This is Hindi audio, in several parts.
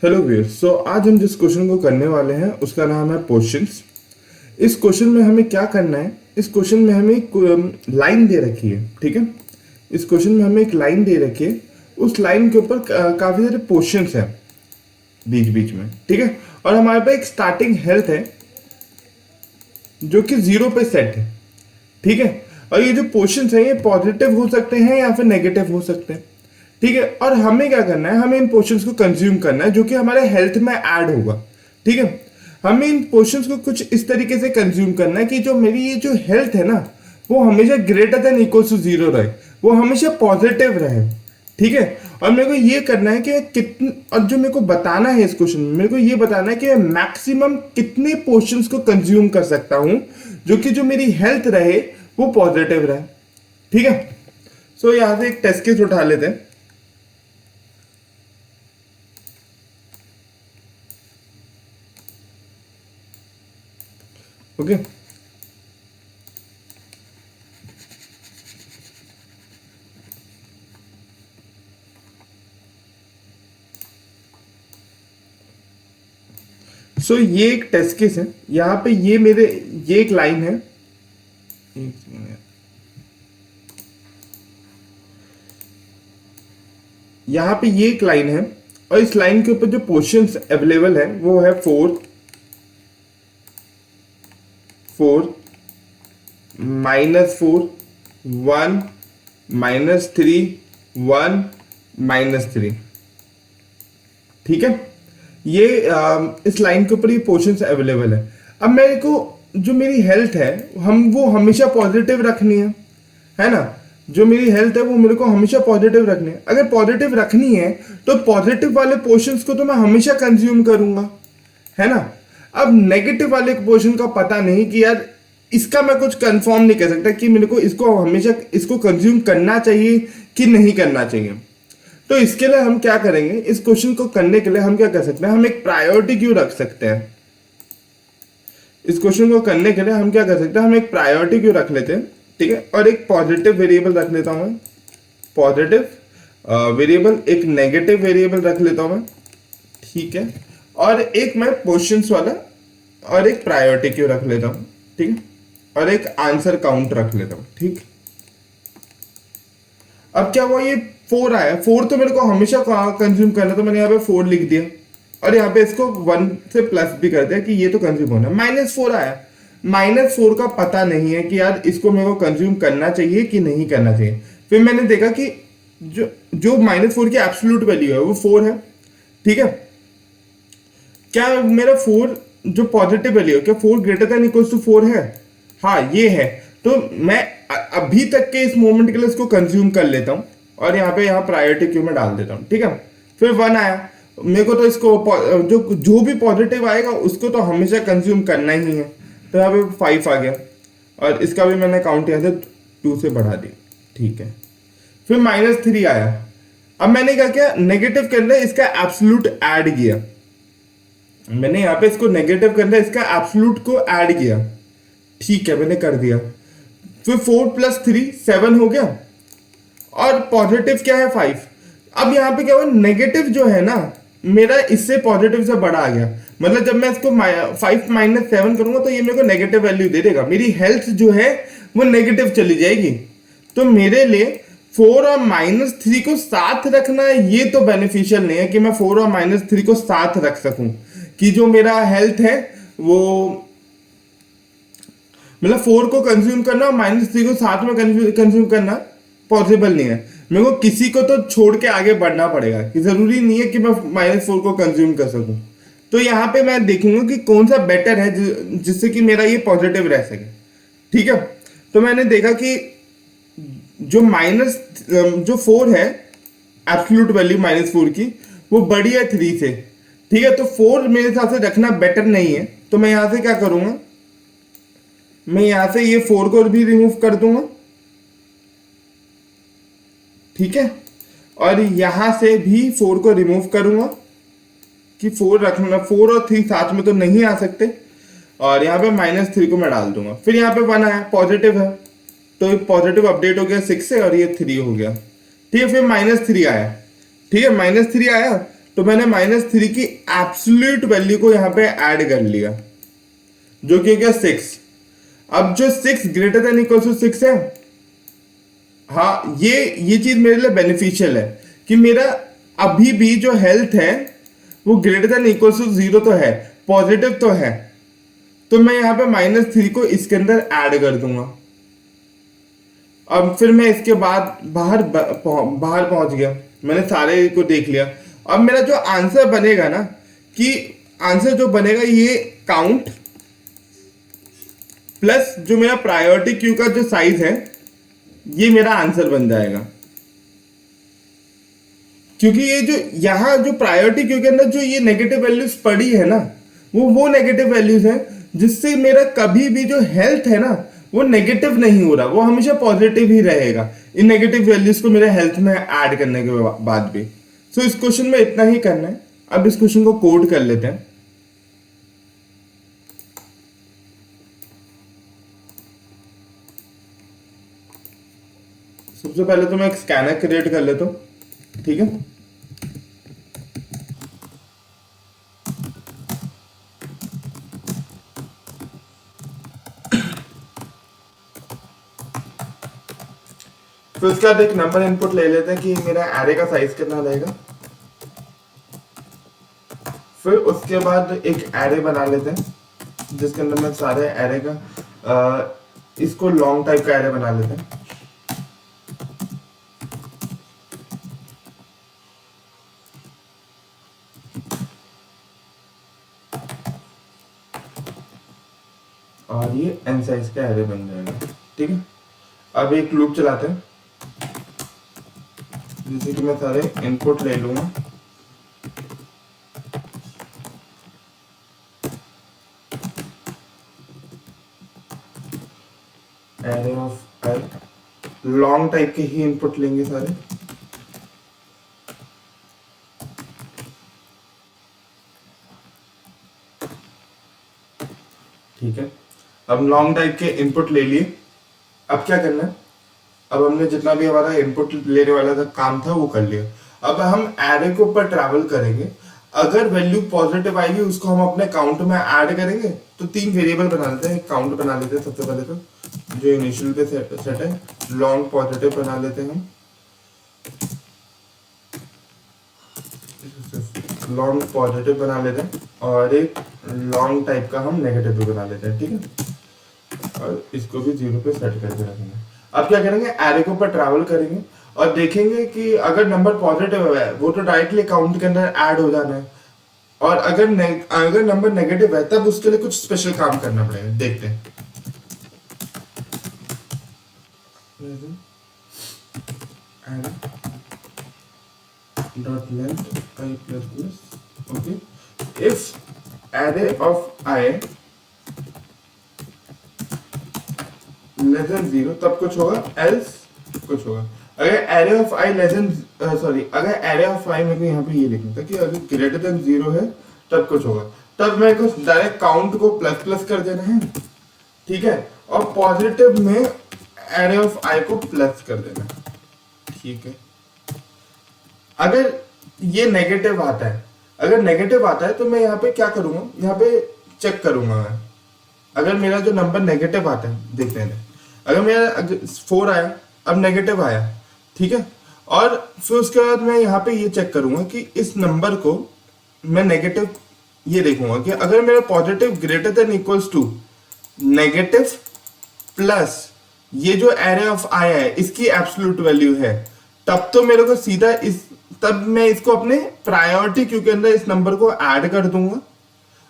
Hello viewers. आज हम जिस क्वेश्चन को करने वाले हैं उसका नाम है क्वेश्चंस। इस क्वेश्चन में हमें क्या करना है, इस क्वेश्चन में हमें एक लाइन दे रखी है। ठीक है, इस क्वेश्चन में हमें एक लाइन दे रखी है। उस लाइन के ऊपर काफी सारे क्वेश्चंस हैं बीच बीच में। ठीक है, और हमारे पास एक स्टार्टिंग हेल्थ है जो कि 0 पे सेट है। ठीक है, और ये जो क्वेश्चंस हैं ये पॉजिटिव हो सकते हैं या फिर नेगेटिव हो सकते हैं। ठीक है, और हमें क्या करना है, हमें इन पोर्शंस को कंज्यूम करना है जो कि हमारे हेल्थ में ऐड होगा। ठीक है, हमें इन पोर्शंस को कुछ इस तरीके से कंज्यूम करना है कि जो मेरी ये जो हेल्थ है ना, वो हमेशा ग्रेटर देन इक्वल टू 0 रहे, वो हमेशा पॉजिटिव रहे। ठीक है, और मेरे को ये करना है कि मैं कितने, और जो मेरे को बताना है इस क्वेश्चन में, मेरे को ये बताना है कि मैं मैक्सिमम कितने पोर्शंस को कंज्यूम कर सकता हूं जो कि जो मेरी हेल्थ रहे वो पॉजिटिव रहे। ठीक है, यहां से एक टेस्ट केस उठा लेते हैं। ओके, ये एक टेस्ट केस है। यहां पे ये एक लाइन है। यहां पे ये एक लाइन है और इस लाइन के ऊपर जो पोर्शंस अवेलेबल है वो है 4 -4, -1, -3, 1, -3। ठीक है, ये इस लाइन के ऊपर ये पोर्शंस अवेलेबल है। अब मेरे को जो मेरी हेल्थ है वो हमेशा पॉजिटिव रखनी है ना। जो मेरी हेल्थ है वो मेरे को हमेशा पॉजिटिव रखनी है। अगर पॉजिटिव रखनी है तो पॉजिटिव वाले पोर्शंस को तो मैं हमेशा कंज्यूम करूंगा, है ना। अब नेगेटिव वाले पोर्शन का पता नहीं कि यार, इसका मैं कुछ कंफर्म नहीं कर सकता कि मेरे को इसको हमेशा इसको कंज्यूम करना चाहिए कि नहीं करना चाहिए। तो इसके लिए हम क्या करेंगे, इस क्वेश्चन को करने के लिए हम क्या कर सकते हैं, हम एक प्रायोरिटी क्यू रख सकते हैं। इस क्वेश्चन को करने के लिए हम क्या कर सकते हैं, हम एक प्रायोरिटी क्यू रख लेते हैं। ठीक है, और एक पॉजिटिव वेरिएबल रख लेता हूं मैं, पॉजिटिव वेरिएबल, एक नेगेटिव वेरिएबल रख लेता हूं मैं। ठीक है, और एक मैं क्वेश्चंस वाला और एक प्रायोरिटी क्यू रख लेता हूं। ठीक है, और एक आंसर काउंट रख लेता हूं। ठीक, अब क्या हुआ, ये 4 आया। 4 तो मेरे को हमेशा कंज्यूम करना, तो मैंने यहाँ पे 4 लिख दिया और यहाँ पे इसको 1 से प्लस भी कर दिया कि ये तो कंज्यूम होना। -4 आया। -4 का पता नहीं है कि यार इसको मेरे को कंज्यूम करना चाहिए कि नहीं करना चाहिए। फिर मैंने देखा कि जो -4 की एब्सोल्यूट वैल्यू है वो 4 है। ठीक है, क्या मेरा 4 जो पॉजिटिव वैल्यू है, क्या 4 ग्रेटर देन इक्वल टू 4 है? हाँ, ये है। तो मैं अभी तक के इस मोमेंट के लिए इसको कंज्यूम कर लेता हूं और यहाँ प्रायोरिटी क्यू में डाल देता हूं। ठीक है, फिर 1 आया। मेरे को तो इसको जो भी पॉजिटिव आएगा उसको तो हमेशा कंज्यूम करना ही है। तो यहाँ पे 5 आ गया और इसका भी मैंने काउंट यहाँ से 2 से बढ़ा दी। ठीक है, फिर -3 आया। अब मैंने क्या किया, नेगेटिव के अंदर इसका एब्सोल्यूट ऐड किया। मैंने यहाँ पे इसको नेगेटिव के अंदर इसका एब्सोल्यूट को ऐड किया। ठीक है, मैंने कर दिया। फिर 4 + 3 7 हो गया और पॉजिटिव क्या है 5। अब यहाँ पे क्या हुआ, नेगेटिव जो है ना मेरा इससे पॉजिटिव से बड़ा आ गया। मतलब जब मैं इसको 5 - 7 करूंगा तो ये मेरे को नेगेटिव वैल्यू दे देगा। मेरी हेल्थ जो है वो नेगेटिव चली जाएगी। तो मेरे लिए 4 और -3 को साथ रखना ये तो बेनिफिशियल नहीं है कि मैं 4 और -3 को साथ रख सकूं, कि जो मेरा हेल्थ है वो, मतलब 4 को कंज्यूम करना और -3 को साथ में कंज्यूम करना पॉसिबल नहीं है। मेरे को किसी को तो छोड़ के आगे बढ़ना पड़ेगा, कि जरूरी नहीं है कि मैं -4 को कंज्यूम कर सकूं। तो यहाँ पे मैं देखूंगा कि कौन सा बेटर है जिससे कि मेरा ये पॉजिटिव रह सके। ठीक है, तो मैंने देखा कि जो 4 है एब्सोल्यूट वैल्यू -4 की, वो बड़ी है 3 से। ठीक है, तो 4 मेरे हिसाब से रखना बेटर नहीं है। तो मैं यहां से क्या करूंगा, मैं यहां से ये 4 को भी रिमूव कर दूंगा। ठीक है, और यहां से भी 4 को रिमूव करूंगा कि 4 रखना, 4 और 3 साथ में तो नहीं आ सकते। और यहाँ पे -3 को मैं डाल दूंगा। फिर यहाँ पे 1 आया, पॉजिटिव है, तो पॉजिटिव अपडेट हो गया 6 से और ये 3 हो गया। ठीक है, फिर -3 आया। ठीक है, -3 आया तो मैंने -3 की एब्सोल्यूट वैल्यू को यहां पे ऐड कर लिया, जो कि हो गया 6। अब जो 6 ग्रेटर देन इक्वल टू 6 है, हाँ ये चीज मेरे लिए बेनिफिशियल है कि मेरा अभी भी जो हेल्थ है वो ग्रेटर देन इक्वल टू 0 तो है, पॉजिटिव तो है, तो मैं यहां पे -3 को इसके अंदर ऐड कर दूंगा। अब फिर मैं इसके बाद बाहर पहुंच गया, मैंने सारे को देख लिया। अब मेरा जो आंसर बनेगा ना, कि आंसर जो बनेगा ये काउंट प्लस जो मेरा प्रायोरिटी क्यू का जो साइज है, ये मेरा आंसर बन जाएगा। क्योंकि ये जो यहां जो प्रायोरिटी क्यू के अंदर जो ये नेगेटिव वैल्यूज पड़ी है ना, वो नेगेटिव वैल्यूज है जिससे मेरा कभी भी जो हेल्थ है ना वो नेगेटिव नहीं हो रहा, वो हमेशा पॉजिटिव ही रहेगा इन नेगेटिव वैल्यूज को मेरे हेल्थ में ऐड करने के बाद भी। सो इस क्वेश्चन में इतना ही करना है। अब इस क्वेश्चन को कोड कर लेते हैं। सबसे पहले तो मैं एक स्कैनर क्रिएट कर लेता हूं, ठीक है। फिर उसके बाद एक नंबर इनपुट ले लेते हैं कि मेरा एरे का साइज कितना रहेगा। फिर उसके बाद एक एरे बना लेते हैं जिसके अंदर मैं सारे एरे का इसको लॉन्ग टाइप का एरे बना लेते हैं। और ये n साइज का एरे बन जाएगा, ठीक है। अब एक लूप चलाते हैं, जैसे कि मैं सारे इनपुट ले लूंगा। Array of I, long type के ही इनपुट लेंगे सारे। ठीक है, अब लॉन्ग टाइप के इनपुट ले लिए। अब क्या करना है, अब हमने जितना भी हमारा इनपुट लेने वाला था काम था वो कर लिया। अब हम एरे के ऊपर ट्रैवल करेंगे, अगर वैल्यू पॉजिटिव आएगी उसको हम अपने काउंट में ऐड करेंगे। तो 3 वेरिएबल बना लेते हैं, एक काउंट बना लेते हैं सबसे पहले, तो जो इनिशियल पे सेट है लॉन्ग पॉजिटिव बना लेते हैं हम, लॉन्ग पॉजिटिव बना लेते हैं, और एक लॉन्ग टाइप का हम नेगेटिव भी बना लेते हैं, ठीक है। और इसको भी 0 पे सेट करके रखेंगे। अब क्या करेंगे, एरे के ऊपर ट्रैवल करेंगे और देखेंगे कि अगर नंबर पॉजिटिव है वो तो डायरेक्टली काउंट के अंदर ऐड हो जाना है, और अगर नंबर नेगेटिव है तब उसके लिए कुछ स्पेशल काम करना पड़ेगा। देखते हैं, dot length I plus plus, okay. If array of I less than 0 तब कुछ होगा, एल्स कुछ होगा। अगर array of I less than अगर एरे ऑफ आई, मेरे को यहाँ पे ये लिखना था कि अगर ग्रेटर देन 0 है तब कुछ होगा। तब मेरे को डायरेक्ट काउंट को प्लस प्लस कर देना है, ठीक है, और पॉजिटिव में एरे ऑफ आई को प्लस कर देना, ठीक है। अगर ये नेगेटिव आता है, अगर नेगेटिव आता है तो मैं यहाँ पे क्या करूंगा, यहाँ पे चेक करूंगा मैं। अगर मेरा जो नंबर नेगेटिव आता है, देखते हैं, अगर मेरा 4 आया, अब नेगेटिव आया, ठीक है, और फिर उसके बाद मैं यहाँ पे ये चेक करूंगा कि इस नंबर को मैं नेगेटिव ये देखूंगा कि अगर मेरा positive greater than equals to negative plus ये जो एरे ऑफ आई है इसकी एब्सोल्यूट वैल्यू है, तब तो मेरे को सीधा तब मैं इसको अपने प्रायोरिटी क्यू के अंदर इस नंबर को ऐड कर दूंगा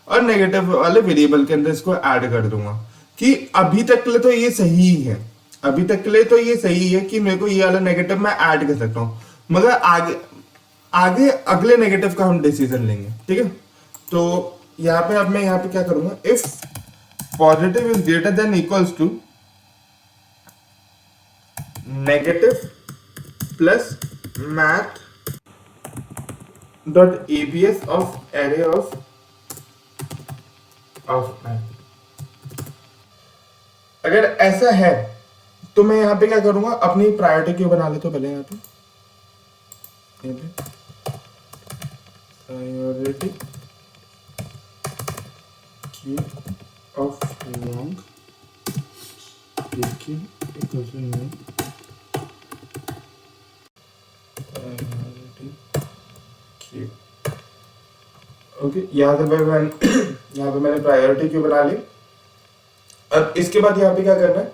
और नेगेटिव वाले वेरिएबल के अंदर इसको ऐड कर दूंगा। कि अभी तक के लिए तो ये सही है, अभी तक के लिए तो ये सही है कि मेरे को ये वाला नेगेटिव मैं ऐड कर सकता हूं, मगर आगे अगले नेगेटिव का हम डिसीजन लेंगे, ठीक है। तो यहाँ पे अब मैं यहाँ पे क्या करूंगा, if positive is greater than equals to negative plus math dot ABS of array of I. अगर ऐसा है तो मैं यहां पे क्या करूंगा, अपनी प्रायोरिटी क्यू बना लेता हूं पहले यहाँ पे priority queue of long queue equals to new priority queue. Okay, यहाँ पे यहाँ पे मैंने प्रायोरिटी क्यू बना ली। अब इसके बाद यहाँ पे क्या करना है,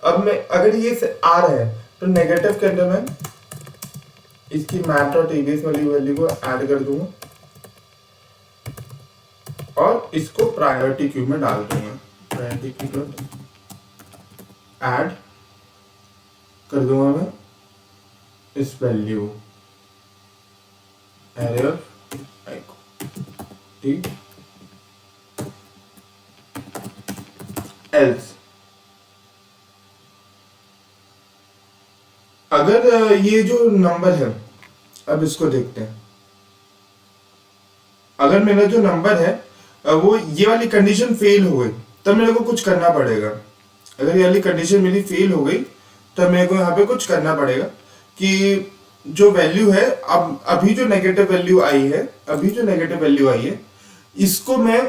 अब मैं अगर ये आर है तो नेगेटिव के अंदर मैं इसकी मैथ और टीबीएस वाली वैल्यू को ऐड कर दूंगा और इसको प्रायोरिटी क्यू में डाल दूंगा। प्रायोरिटी क्यू डॉट ऐड कर दूंगा मैं इस वैल्यू एरे ऑफ आई को, ठीक। एल्स अगर ये जो नंबर है, अब इसको देखते हैं, अगर मेरा जो नंबर है वो ये वाली कंडीशन फेल हो गई तब मेरे को कुछ करना पड़ेगा। अगर ये वाली कंडीशन मेरी फेल हो गई तब मेरे को यहाँ पे कुछ करना पड़ेगा कि जो वैल्यू है, अब अभी जो नेगेटिव वैल्यू आई है, अभी जो नेगेटिव वैल्यू आई है, इसको मैं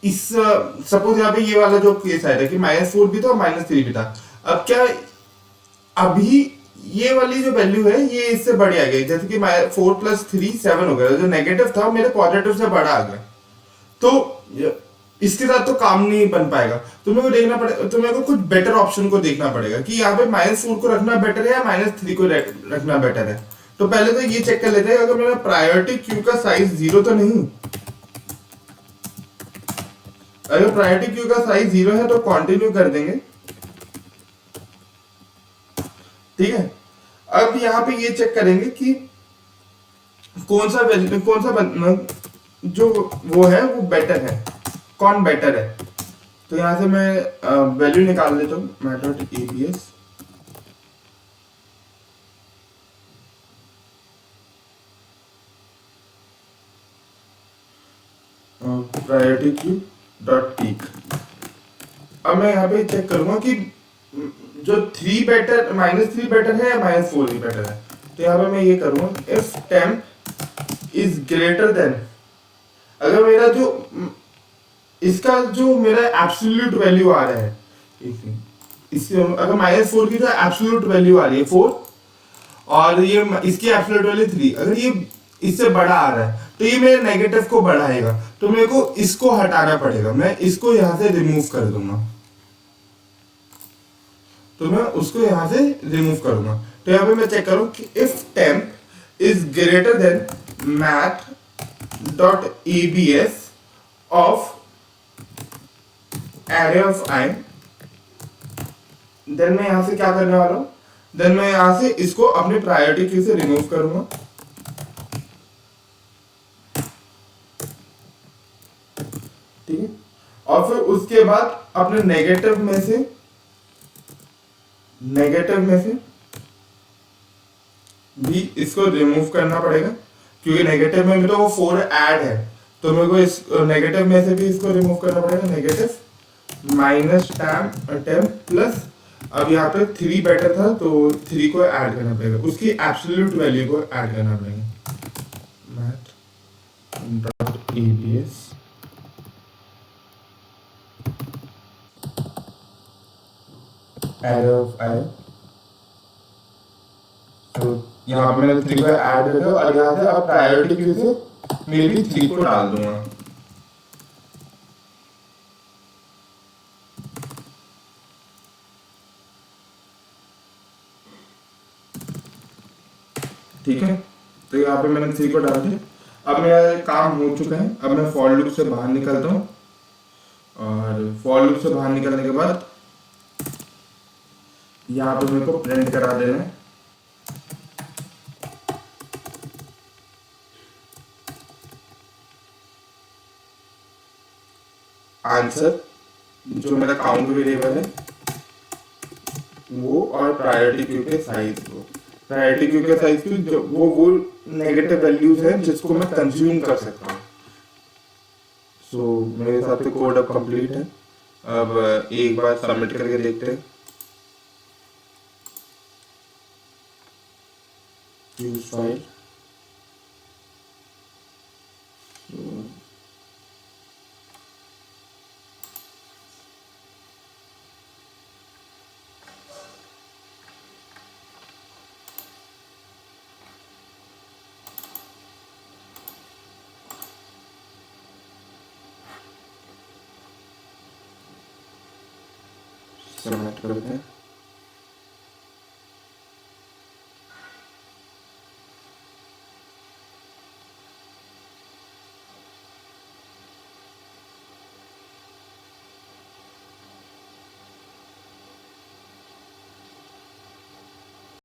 इस सपोज यहाँ पे ये वाला जो केस आया था कि -4 भी था और -3 भी था। अब क्या अभी ये वाली जो वैल्यू है ये इससे बड़ी आ गई, जैसे कि 4 + 3 7 हो गया, जो नेगेटिव था मेरे पॉजिटिव से बड़ा आ गया, तो इसके साथ तो काम नहीं बन पाएगा। तो मेरे को देखना पड़ेगा, तो मेरे को कुछ बेटर ऑप्शन को देखना पड़ेगा कि यहाँ पे -4 को रखना बेटर है या -3 को रखना बेटर है। तो पहले तो ये चेक कर लेते हैं, अगर मेरा प्रायोरिटी क्यू का साइज 0 तो नहीं, अगर प्रायोरिटी क्यू का साइज 0 है तो कंटिन्यू कर देंगे, ठीक है। अब यहाँ पे ये चेक करेंगे कि कौन सा जो वो है वो बेटर है, कौन बेटर है। तो यहां से मैं वैल्यू निकाल लेता हूँ, method ABS priority queue dot peak. अब मैं यहाँ पे चेक करूंगा कि जो 3 बेटर, -3 बेटर है या -4 ही बेटर है। तो यहाँ पे मैं ये करूंगा, if temp is greater then, अगर मेरा जो इसका जो मेरा एब्सोल्यूट वैल्यू आ रहा है, इससे अगर -4 की जो एब्सोल्यूट वैल्यू आ रही है 4 और ये इसकी एब्सोल्यूट वैल्यू 3, अगर ये इससे बड़ा आ रहा है तो ये मेरे नेगेटिव को बढ़ाएगा, तो मेरे को इसको हटाना पड़ेगा, मैं इसको यहां से रिमूव कर दूंगा, तो मैं उसको यहां से रिमूव करूंगा। तो यहां पे मैं चेक करूं कि if temp is greater than math dot ABS of array of I, then मैं यहां से क्या करने वाला हूं, देन मैं यहां से इसको अपनी प्रायोरिटी क्यू से रिमूव करूंगा, ठीक है। और फिर उसके बाद अपने नेगेटिव में से भी इसको रिमूव करना पड़ेगा, क्योंकि नेगेटिव में भी तो वो 4 ऐड है, तो मेरे को इस नेगेटिव में से भी इसको रिमूव करना पड़ेगा, नेगेटिव माइनस टेम प्लस, अब यहाँ पे 3 बेटर था तो 3 को ऐड करना पड़ेगा, उसकी एब्सोल्यूट वैल्यू को ऐड करना पड़ेगा, math dot ABS array of I. तो यहाँ पे मैंने 3 को ऐड कर दिया और यहाँ से अब प्रायोरिटी क्यू से मैं भी 3 को डाल दूंगा, ठीक है। तो यहाँ पे मैंने 3 को डाल दिया, अब मेरा काम हो चुका है। अब मैं फॉर लूप से बाहर निकलता हूँ और फॉर लूप से बाहर निकलने के बाद यहाँ पे मेरे को प्रिंट करा देना है आंसर, जो मेरा काउंट वेरिएबल है वो, और प्रायोरिटी क्यू के साइज को, प्रायोरिटी क्यू के साइज की जो वो नेगेटिव वैल्यूज हैं जिसको मैं कंज्यूम कर सकता हूँ। सो मेरे हिसाब से कोड अब कंप्लीट है। अब एक बार सबमिट करके देखते हैं। यूज फाइल कनेक्ट कर देते हैं।